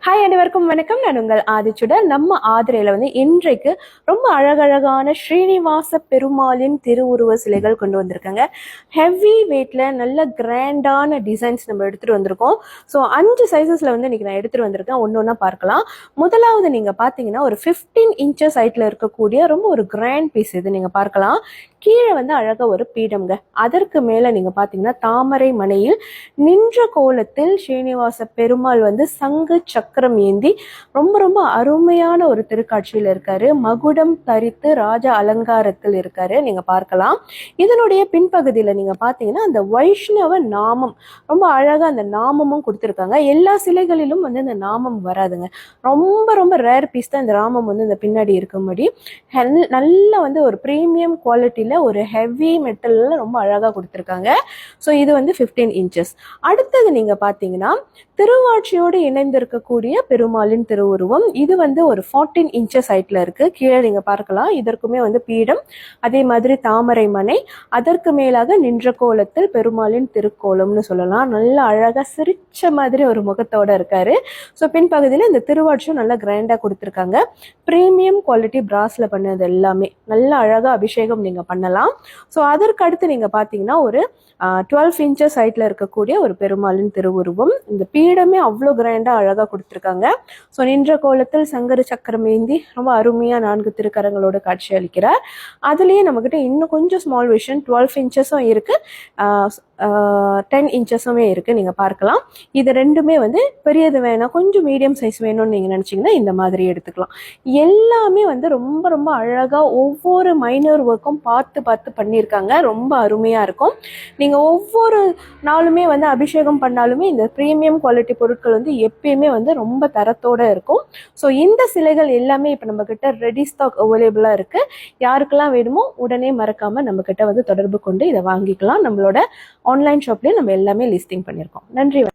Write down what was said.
Hi அனைவருக்கும் வணக்கம். நான் உங்கள் ஆதிச்சுடன். நம்ம ஆதிரையில இன்றைக்கு ரொம்ப அழகழகான ஸ்ரீனிவாச பெருமாளின் திருவுருவ சிலைகள் கொண்டு வந்திருக்காங்க. ஹெவி வெயிட்ல நல்ல கிராண்டான டிசைன்ஸ் நம்ம எடுத்துட்டு வந்திருக்கோம். ஸோ 5 சைசஸ்ல இன்னைக்கு நான் எடுத்துட்டு வந்திருக்கேன். ஒன்னொன்னா பார்க்கலாம். முதலாவது நீங்க பாத்தீங்கன்னா ஒரு 15 இன்ச்சஸ் ஹைட்ல இருக்கக்கூடிய ரொம்ப ஒரு கிராண்ட் பீஸ் இது நீங்க பார்க்கலாம். கீழே அழகா ஒரு பீடம்ங்க. அதற்கு மேல நீங்க பாத்தீங்கன்னா தாமரை மனையில் நின்ற கோலத்தில் ஸ்ரீனிவாச பெருமாள் சங்கு சக்கரம் ஏந்தி ரொம்ப ரொம்ப அருமையான ஒரு திருக்காட்சியில் இருக்காரு. மகுடம் தரித்து ராஜ அலங்காரத்தில் இருக்காரு. நீங்க பார்க்கலாம். இதனுடைய பின்பகுதியில நீங்க பாத்தீங்கன்னா அந்த வைஷ்ணவ நாமம் ரொம்ப அழகா அந்த நாமமும் கொடுத்திருக்காங்க. எல்லா சிலைகளிலும் இந்த நாமம் வராதுங்க. ரொம்ப ரொம்ப ரேர் பீஸ் தான் இந்த நாமம் இந்த பின்னாடி இருக்கும்படி நல்ல ஒரு பிரீமியம் குவாலிட்டியில ஒரு ஹெவி மெட்டல்ல ரொம்ப அழகா கொடுத்திருக்காங்க. ஸோ இது 15 இன்ச்சஸ். அடுத்தது நீங்க பாத்தீங்கன்னா திருவாட்சியோடு இணைந்திருக்கக்கூடிய பெருமாளின் திருவுருவம். இது ஒரு 14 இன்ச்சஸ் ஹைட்ல இருக்கு. கீழே நீங்க பார்க்கலாம். இதற்குமே பீடம், அதே மாதிரி தாமரை மனை, அதற்கு மேலாக நின்ற கோலத்தில் பெருமாளின் திருக்கோலம்னு சொல்லலாம். நல்ல அழகா சிரிச்ச மாதிரி ஒரு முகத்தோட இருக்காரு. ஸோ பின்பகுதியில் இந்த திருவாட்சியும் நல்லா கிராண்டா கொடுத்துருக்காங்க. பிரீமியம் குவாலிட்டி பிராஸ்ல பண்ணது எல்லாமே நல்ல அழகா அபிஷேகம் நீங்க பண்ணலாம். ஸோ அதற்கு அடுத்து நீங்க பாத்தீங்கன்னா ஒரு 12 இன்ச்சஸ் ஹைட்ல இருக்கக்கூடிய ஒரு பெருமாளின் திருவுருவம். இந்த பீடமே அவ்வளோ கிராண்டா அழகா கொடுத்துருக்காங்க. ஸோ நின்ற கோலத்தில் சங்கர சக்கரம் ஏந்தி ரொம்ப அருமையா 4 திருக்கரங்களோட காட்சி அளிக்கிறார். அதுலயே நம்மகிட்ட இன்னும் கொஞ்சம் ஸ்மால் விஷன் 12 இன்ச்சஸும் இருக்கு, 10 இன்ச்சஸுமே இருக்கு. நீங்க பார்க்கலாம். இது ரெண்டுமே பெரியது வேணாம், கொஞ்சம் மீடியம் சைஸ் வேணும்னு நீங்க நினைச்சீங்கன்னா இந்த மாதிரி எடுத்துக்கலாம். எல்லாமே ரொம்ப ரொம்ப அழகா ஒவ்வொரு மைனர் ஒர்க்கும் பார்த்து பார்த்து பண்ணியிருக்காங்க. ரொம்ப அருமையா இருக்கும். நீங்க ஒவ்வொரு நாளுமே அபிஷேகம் பண்ணாலுமே இந்த பிரீமியம் குவாலிட்டி பொருட்கள் எப்பயுமே ரொம்ப தரத்தோட இருக்கும். ஸோ இந்த சிலைகள் எல்லாமே இப்போ நம்ம கிட்ட ரெடி ஸ்டாக் அவைலபிளா இருக்கு. யாருக்கெல்லாம் வேணுமோ உடனே மறக்காம நம்ம கிட்ட தொடர்பு கொண்டு இதை வாங்கிக்கலாம். நம்மளோட ஆன்லைன் ஷாப்லயே நம்ம எல்லாமே லிஸ்டிங் பண்ணியிருக்கோம். நன்றி.